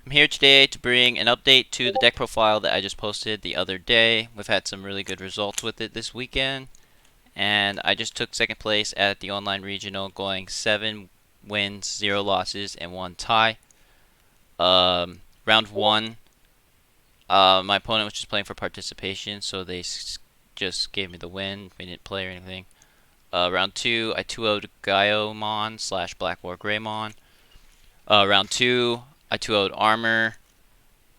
I'm here today to bring an update to the deck profile that I just posted the other day. We've had some really good results with it this weekend, and I just took second place at the online regional, going 7 wins, 0 losses, and 1 tie. Round 1, my opponent was just playing for participation, so they just gave me the win. We didn't play or anything. Round 2, I 2-0'd Gaio slash Black War Greymon. Round 2, I 2-0'd Armor.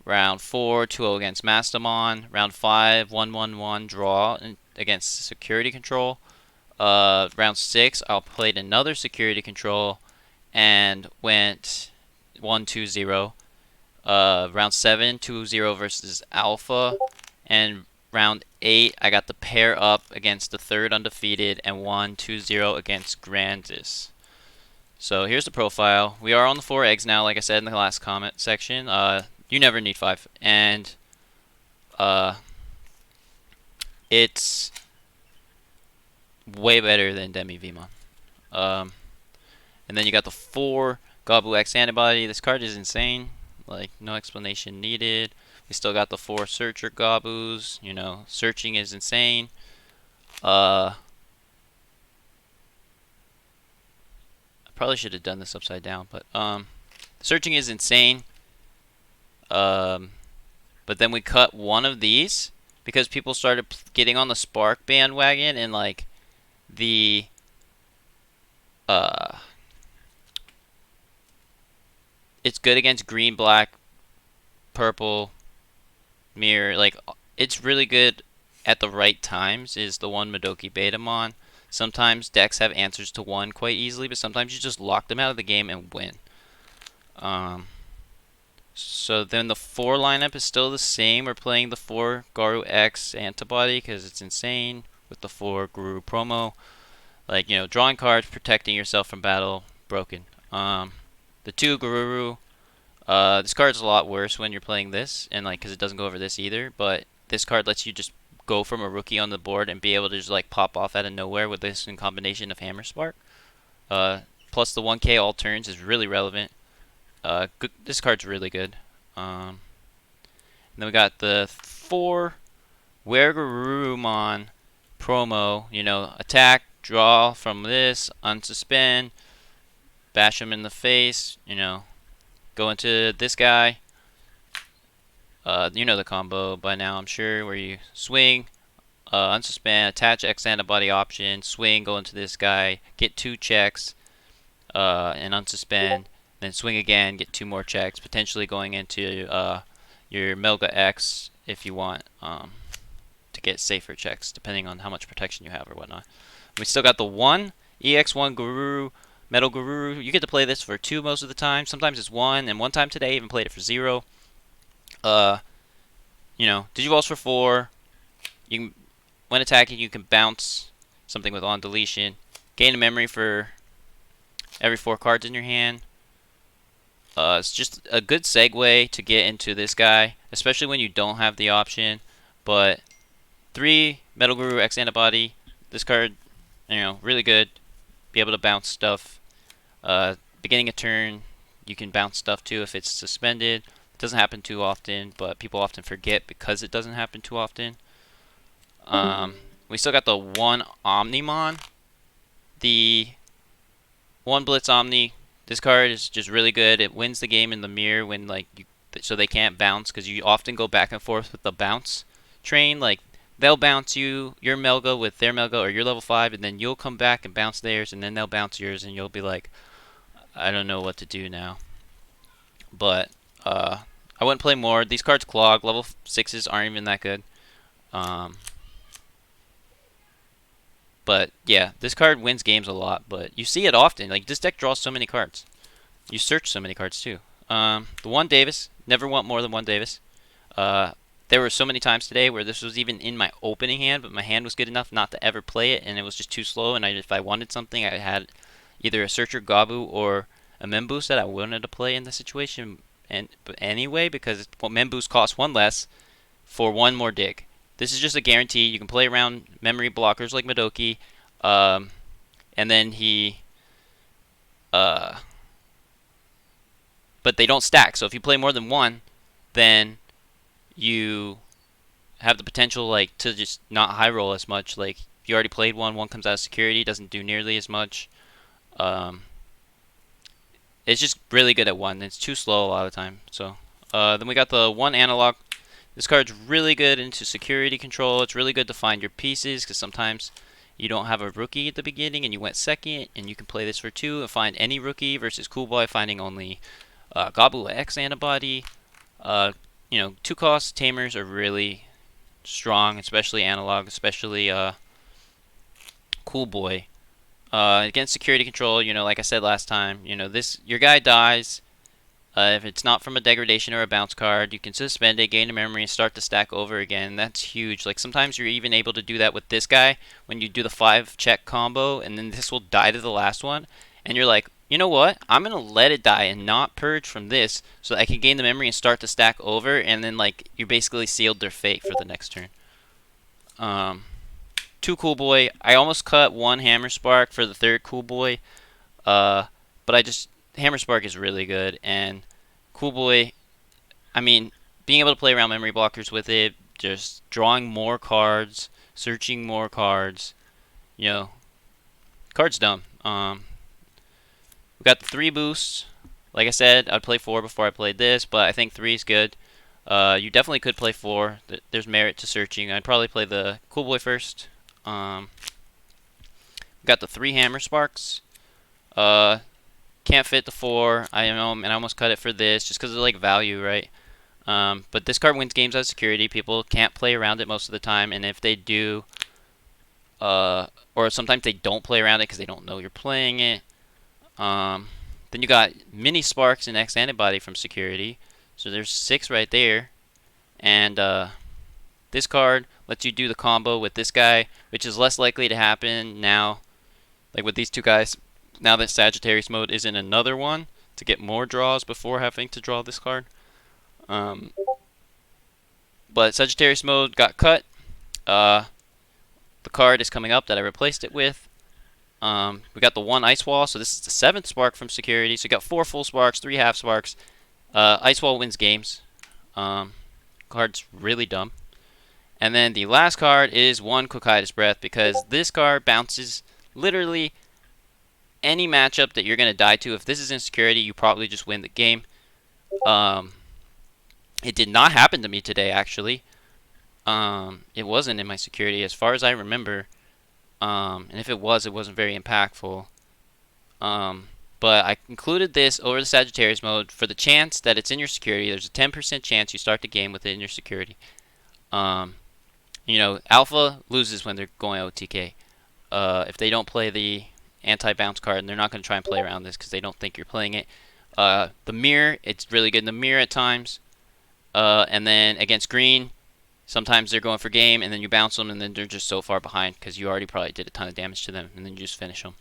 Round 4, 2-0 against Mastamon. Round 5, 1-1-1 draw against Security Control. Round 6, I played another Security Control and went 1-2-0. Round 7, 2-0 versus Alpha. And round 8, I got the pair up against the third undefeated and won 2-0 against Grandis. So here's the profile. We are on the 4 eggs now, like I said in the last comment section. You never need 5. And it's way better than Demi Vmon. And then you got the 4 Gabu X antibody. This card is insane. Like, no explanation needed. We still got the 4 Searcher Gabus. You know, searching is insane. I probably should have done this upside down, but searching is insane. But then we cut one of these because people started getting on the Spark bandwagon, and like the it's good against green, black, purple, mirror. Like, it's really good at the right times. Is the one Madoki Betamon. Sometimes decks have answers to 1 quite easily, but sometimes you just lock them out of the game and win. So then the 4 lineup is still the same. We're playing the 4 Garu X antibody because it's insane with the 4 Guru promo. Like, you know, drawing cards, protecting yourself from battle, broken. The 2 Garuru, this card's a lot worse when you're playing this, and like, because it doesn't go over this either, but this card lets you just go from a rookie on the board and be able to just like pop off out of nowhere with this in combination of Hammer Spark. Plus the 1k all turns is really relevant. This card's really good. Then we got the 4 Garurumon promo. You know, attack, draw from this, unsuspend, bash him in the face. You know, go into this guy. You know the combo by now, I'm sure, where you swing, unsuspend, attach X antibody option, swing, go into this guy, get 2 checks, and unsuspend. Then swing again, get 2 more checks, potentially going into your Melga X if you want to get safer checks, depending on how much protection you have or whatnot. We still got the 1 EX1 Guru, Metal Guru. You get to play this for 2 most of the time. Sometimes it's 1, and one time today I even played it for 0. You know, Digivolts for 4. You can, when attacking, you can bounce something with on deletion. Gain a memory for every 4 cards in your hand. It's just a good segue to get into this guy, especially when you don't have the option. But 3 Metal Guru X antibody. This card, you know, really good. Be able to bounce stuff. Beginning a turn, you can bounce stuff too if it's suspended. It doesn't happen too often, but people often forget because it doesn't happen too often. We still got the 1 Omnimon. The 1 Blitz Omni. This card is just really good. It wins the game in the mirror when like so they can't bounce, because you often go back and forth with the bounce train. Like, they'll bounce your Melga with their Melga or your level 5, and then you'll come back and bounce theirs, and then they'll bounce yours, and you'll be like, I don't know what to do now. But I wouldn't play more. These cards clog. Level 6s aren't even that good. But yeah, this card wins games a lot, but you see it often. Like, this deck draws so many cards. You search so many cards too. The 1 Davis, never want more than 1 Davis. There were so many times today where this was even in my opening hand, but my hand was good enough not to ever play it, and it was just too slow, and if I wanted something, I had either a Searcher Gabu or a Memboost that I wanted to play in the situation, but anyway, because Memboost costs 1 less for 1 more dig. This is just a guarantee. You can play around memory blockers like Madoki, and then he but they don't stack. So if you play more than one, then you have the potential like to just not high roll as much. Like if you already played one comes out of security, doesn't do nearly as much. Um, it's just really good at one. It's too slow a lot of the time. So then we got the one analog. This card's really good into security control. It's really good to find your pieces because sometimes you don't have a rookie at the beginning and you went second, and you can play this for 2 and find any rookie versus Cool Boy finding only Gabu X antibody. You know, 2-cost tamers are really strong, especially analog, especially Cool Boy. Against security control, you know, like I said last time, you know, your guy dies. If it's not from a degradation or a bounce card, you can suspend it, gain a memory, and start to stack over again. That's huge. Like sometimes you're even able to do that with this guy when you do the 5-check combo, and then this will die to the last one. And you're like, you know what? I'm gonna let it die and not purge from this, so that I can gain the memory and start to stack over. And then like you basically sealed their fate for the next turn. 2 Cool Boy. I almost cut 1 Hammer Spark for the 3rd Cool Boy, but Hammer Spark is really good, and Cool Boy, I mean, being able to play around memory blockers with it, just drawing more cards, searching more cards, you know, card's dumb. We got the 3 boosts. Like I said, I'd play 4 before I played this, but I think 3 is good. You definitely could play 4. There's merit to searching. I'd probably play the Cool Boy first. We got the 3 Hammer Sparks. Can't fit the 4. I know, and I almost cut it for this just because of like value, right? But this card wins games out of security. People can't play around it most of the time, and if they do, or sometimes they don't play around it because they don't know you're playing it. Then you got mini sparks and X antibody from security, so there's 6 right there, and this card lets you do the combo with this guy, which is less likely to happen now. Like with these 2 guys, now that Sagittarius mode is in another one to get more draws before having to draw this card. But Sagittarius mode got cut. The card is coming up that I replaced it with. We got the 1 Ice Wall, so this is the 7th spark from security. So we got 4 full sparks, 3 half sparks. Ice Wall wins games. Card's really dumb. And then the last card is 1 Cocytus Breath, because this card bounces literally any matchup that you're going to die to. If this is in security, you probably just win the game. It did not happen to me today, actually. It wasn't in my security, as far as I remember. And if it was, it wasn't very impactful. But I included this over the Sagittarius mode for the chance that it's in your security. There's a 10% chance you start the game with it in your security. You know, Alpha loses when they're going OTK. If they don't play the anti-bounce card, and they're not going to try and play around this because they don't think you're playing it. The mirror, it's really good in the mirror at times. And then against green, sometimes they're going for game, and then you bounce them, and then they're just so far behind because you already probably did a ton of damage to them, and then you just finish them.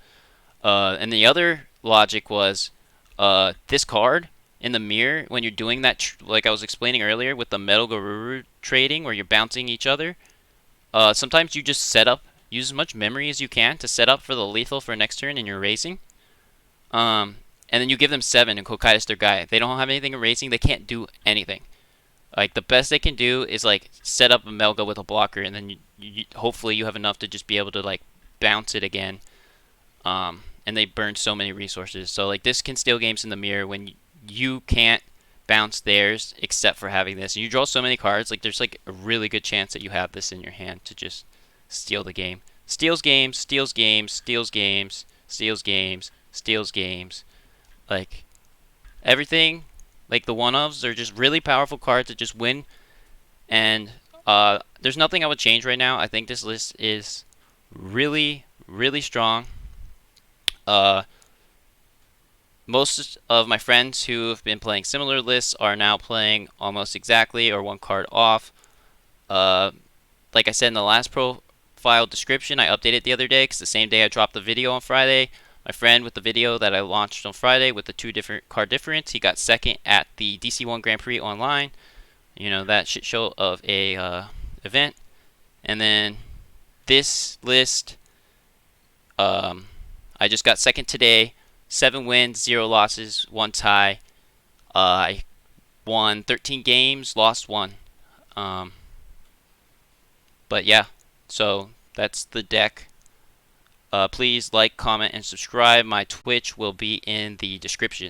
And the other logic was this card in the mirror, when you're doing that, like I was explaining earlier with the Metal Garuru trading, where you're bouncing each other, sometimes you just set up, use as much memory as you can to set up for the lethal for next turn, and you're raising. And then you give them 7 and Cocytus their guy. They don't have anything in raising, they can't do anything. Like, the best they can do is, like, set up a Melga with a blocker, and then hopefully you have enough to just be able to, like, bounce it again. And they burn so many resources. So, like, this can steal games in the mirror when you can't bounce theirs except for having this. And you draw so many cards, like, there's, like, a really good chance that you have this in your hand to just steal the game. Steals games, steals games, steals games, steals games, steals games. Like, everything... Like, the one-ofs are just really powerful cards that just win. And there's nothing I would change right now. I think this list is really, really strong. Most of my friends who have been playing similar lists are now playing almost exactly or 1 card off. Like I said in the last profile description, I updated the other day because the same day I dropped the video on Friday. My friend with the video that I launched on Friday with the 2 different card difference, he got 2nd at the DC1 Grand Prix online. You know, that shit show of a event. And then this list, I just got 2nd today. 7 wins, 0 losses, 1 tie. I won 13 games, lost one. Um, but yeah, so that's the deck. Please like, comment, and subscribe. My Twitch will be in the description.